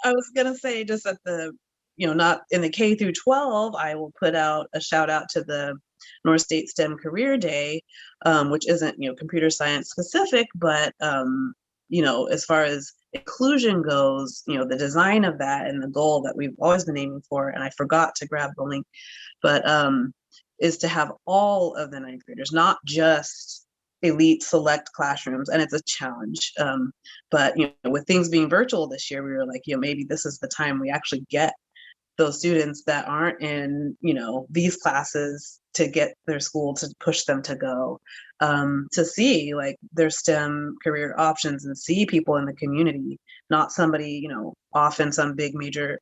Speaker 9: was gonna say, just at the not in the K through 12, I will put out a shout out to the North State STEM Career Day, which isn't computer science specific, but as far as inclusion goes, the design of that and the goal that we've always been aiming for, and I forgot to grab the link, but is to have all of the ninth graders, not just elite select classrooms. And it's a challenge, but with things being virtual this year, we were like, maybe this is the time we actually get those students that aren't in these classes to get their school to push them to go to see like their STEM career options and see people in the community, not somebody off in some big major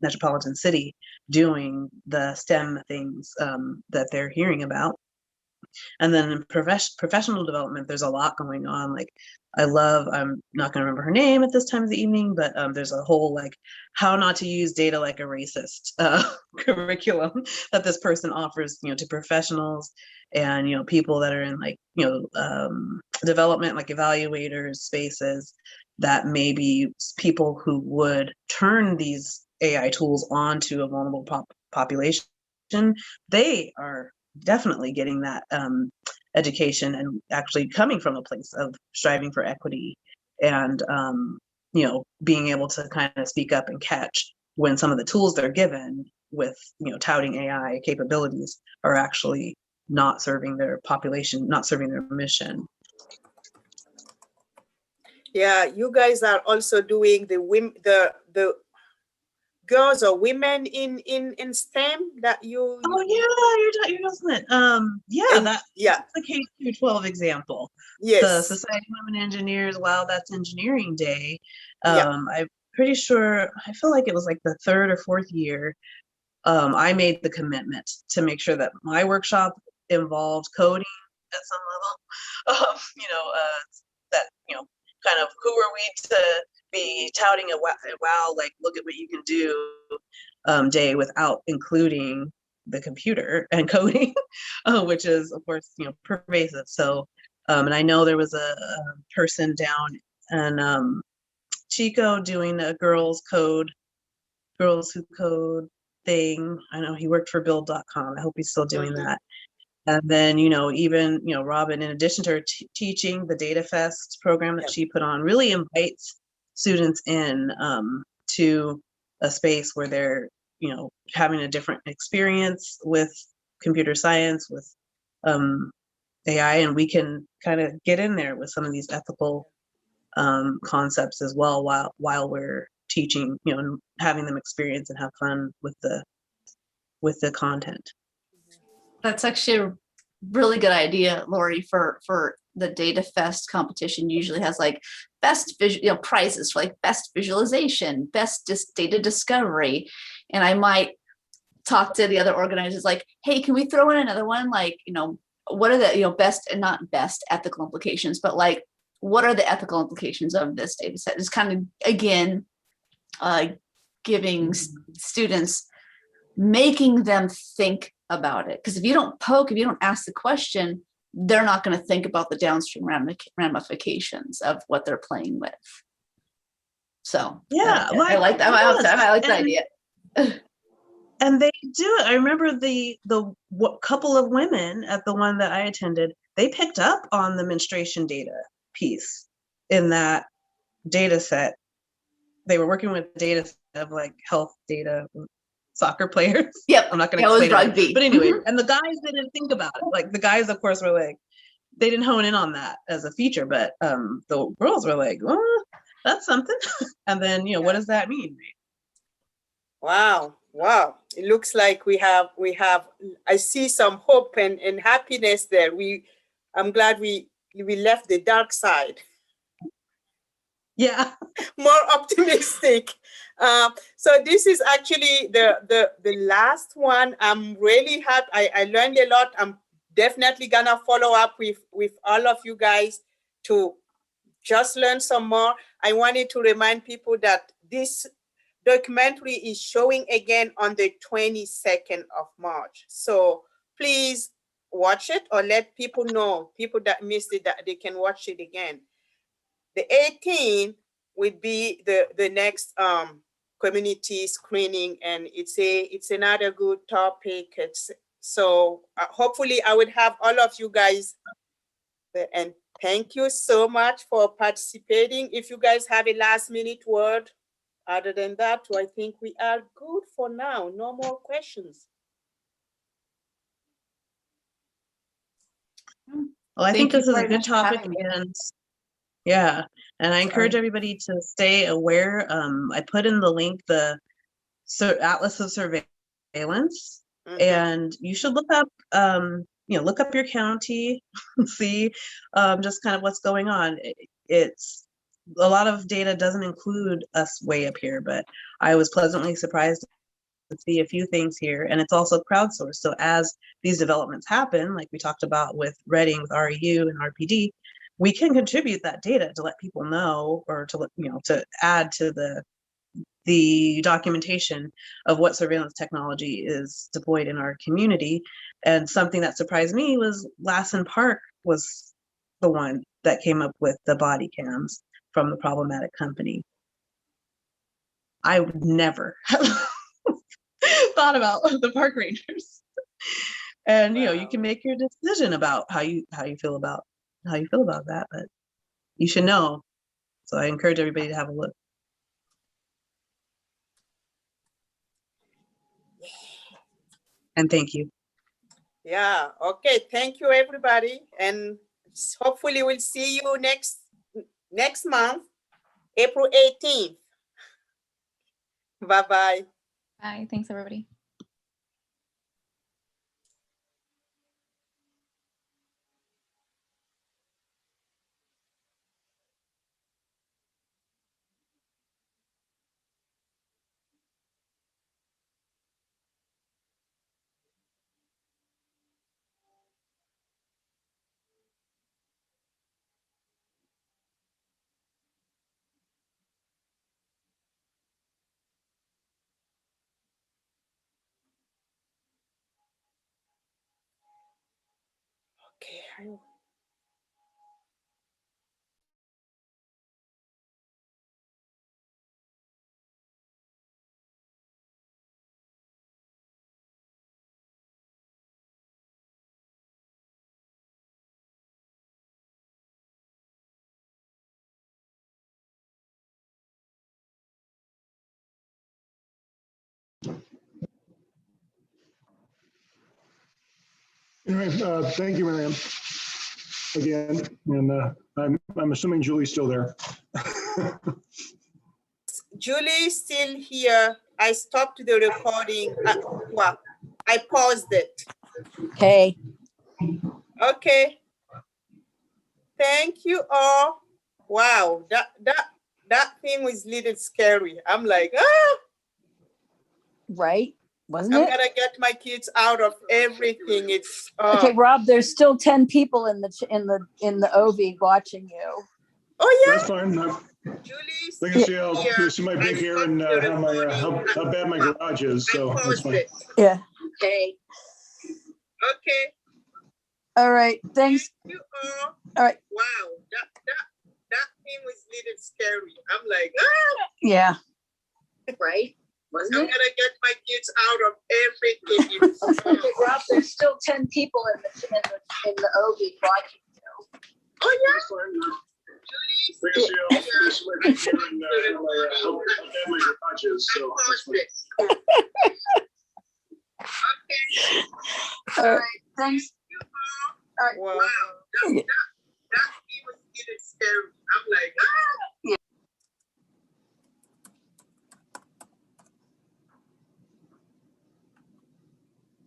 Speaker 9: metropolitan city doing the STEM things that they're hearing about. And then in professional development, there's a lot going on. Like I'm not going to remember her name at this time of the evening, but there's a whole like how not to use data like a racist curriculum that this person offers, to professionals and, people that are in like, development, like evaluators spaces, that maybe people who would turn these AI tools onto a vulnerable population, they are definitely getting that education and actually coming from a place of striving for equity and being able to kind of speak up and catch when some of the tools they're given with touting AI capabilities are actually not serving their population, not serving their mission.
Speaker 2: Yeah, you guys are also doing the girls or women in STEM that you.
Speaker 9: Oh yeah, you're listening. That's the K through 12 example.
Speaker 2: Yes.
Speaker 9: The Society of Women Engineers. Wow, that's Engineering Day. I'm pretty sure. I feel like it was like the third or fourth year. I made the commitment to make sure that my workshop involved coding at some level. That kind of who are we to be touting a wow, like look at what you can do day without including the computer and coding, which is of course, pervasive. So, and I know there was a person down in Chico doing a girls who code thing. I know he worked for build.com. I hope he's still doing that. And then, even, Robin, in addition to her teaching, the Data Fest program that she put on really invites students in to a space where they're, having a different experience with computer science, with AI, and we can kind of get in there with some of these ethical concepts as well while we're teaching, and having them experience and have fun with the content.
Speaker 8: That's actually a really good idea, Laurie, for the Data Fest competition. Usually has like best prizes for like best visualization, best data discovery. And I might talk to the other organizers like, hey, can we throw in another one? Like, what are the, best and not best ethical implications, but like, what are the ethical implications of this data set? Just kind of, again, giving students, making them think about it. Because if you don't poke, if you don't ask the question, they're not going to think about the downstream ramifications of what they're playing with. So
Speaker 9: yeah,
Speaker 8: I like that. I like the idea.
Speaker 9: And they do it. I remember the couple of women at the one that I attended, they picked up on the menstruation data piece in that data set. They were working with data set of like health data, soccer players.
Speaker 8: Yep.
Speaker 9: I'm not going to explain it. But anyway,
Speaker 8: Mm-hmm.
Speaker 9: and the guys didn't think about it. Like the guys, of course, were like, they didn't hone in on that as a feature, but the girls were like, oh, that's something. And then, what does that mean?
Speaker 2: Wow. It looks like we have, I see some hope and happiness there. I'm glad we left the dark side.
Speaker 9: Yeah.
Speaker 2: More optimistic. So this is actually the last one. I'm really happy. I learned a lot. I'm definitely gonna follow up with all of you guys to just learn some more. I wanted to remind people that this documentary is showing again on the 22nd of March. So please watch it or let people know, people that missed it, that they can watch it again. The 18th would be the next community screening, and it's another good topic. So hopefully I would have all of you guys there. And thank you so much for participating. If you guys have a last minute word, other than that, I think we are good for now. No more questions.
Speaker 9: Well, I think this is a good topic, and yeah, and I encourage everybody to stay aware. I put in the link, the Atlas of Surveillance, and you should look up, look up your county, see just kind of what's going on. It's a lot of data doesn't include us way up here, but I was pleasantly surprised to see a few things here, and it's also crowdsourced. So as these developments happen, like we talked about with Reading, with REU and RPD, we can contribute that data to let people know, or to to add to the documentation of what surveillance technology is deployed in our community. And something that surprised me was Lassen Park was the one that came up with the body cams from the problematic company. I would never have thought about the park rangers. And you can make your decision about how you feel about that, but you should know. So I encourage everybody to have a look. And thank you.
Speaker 2: Yeah, okay. Thank you, everybody. And hopefully we'll see you next month, April 18th. Bye-bye.
Speaker 7: Bye. Thanks, everybody.
Speaker 2: Okay.
Speaker 6: Anyway, thank you, Miriam, again. And I'm assuming Julie's still there.
Speaker 2: Julie is still here. I stopped the recording. Well, I paused it.
Speaker 10: Okay.
Speaker 2: Okay. Thank you all. Wow, that thing was a little scary. I'm like, ah,
Speaker 10: Right. Wasn't
Speaker 2: I'm
Speaker 10: it?
Speaker 2: gonna get my kids out of everything. It's
Speaker 10: Okay, Rob, there's still 10 people in the OV watching you.
Speaker 2: Oh yeah.
Speaker 6: That's fine.
Speaker 2: Julie's
Speaker 6: They can see my big hair and how bad my garage is. So that's fine.
Speaker 10: Yeah.
Speaker 2: Okay. Okay.
Speaker 10: All right. Thanks.
Speaker 2: Thank you all.
Speaker 10: All right.
Speaker 2: Wow, that thing was a little scary. I'm like, ah.
Speaker 10: Yeah.
Speaker 2: Right. I'm gonna get my kids out of everything.
Speaker 10: Okay, Rob, there's still 10 people in the OV watching you.
Speaker 2: Oh yeah.
Speaker 6: They can see my big hair and how bad my garage is. So that's fine.
Speaker 2: Okay.
Speaker 10: All right. Thanks.
Speaker 2: Wow. That thing was a little scary. I'm like, ah.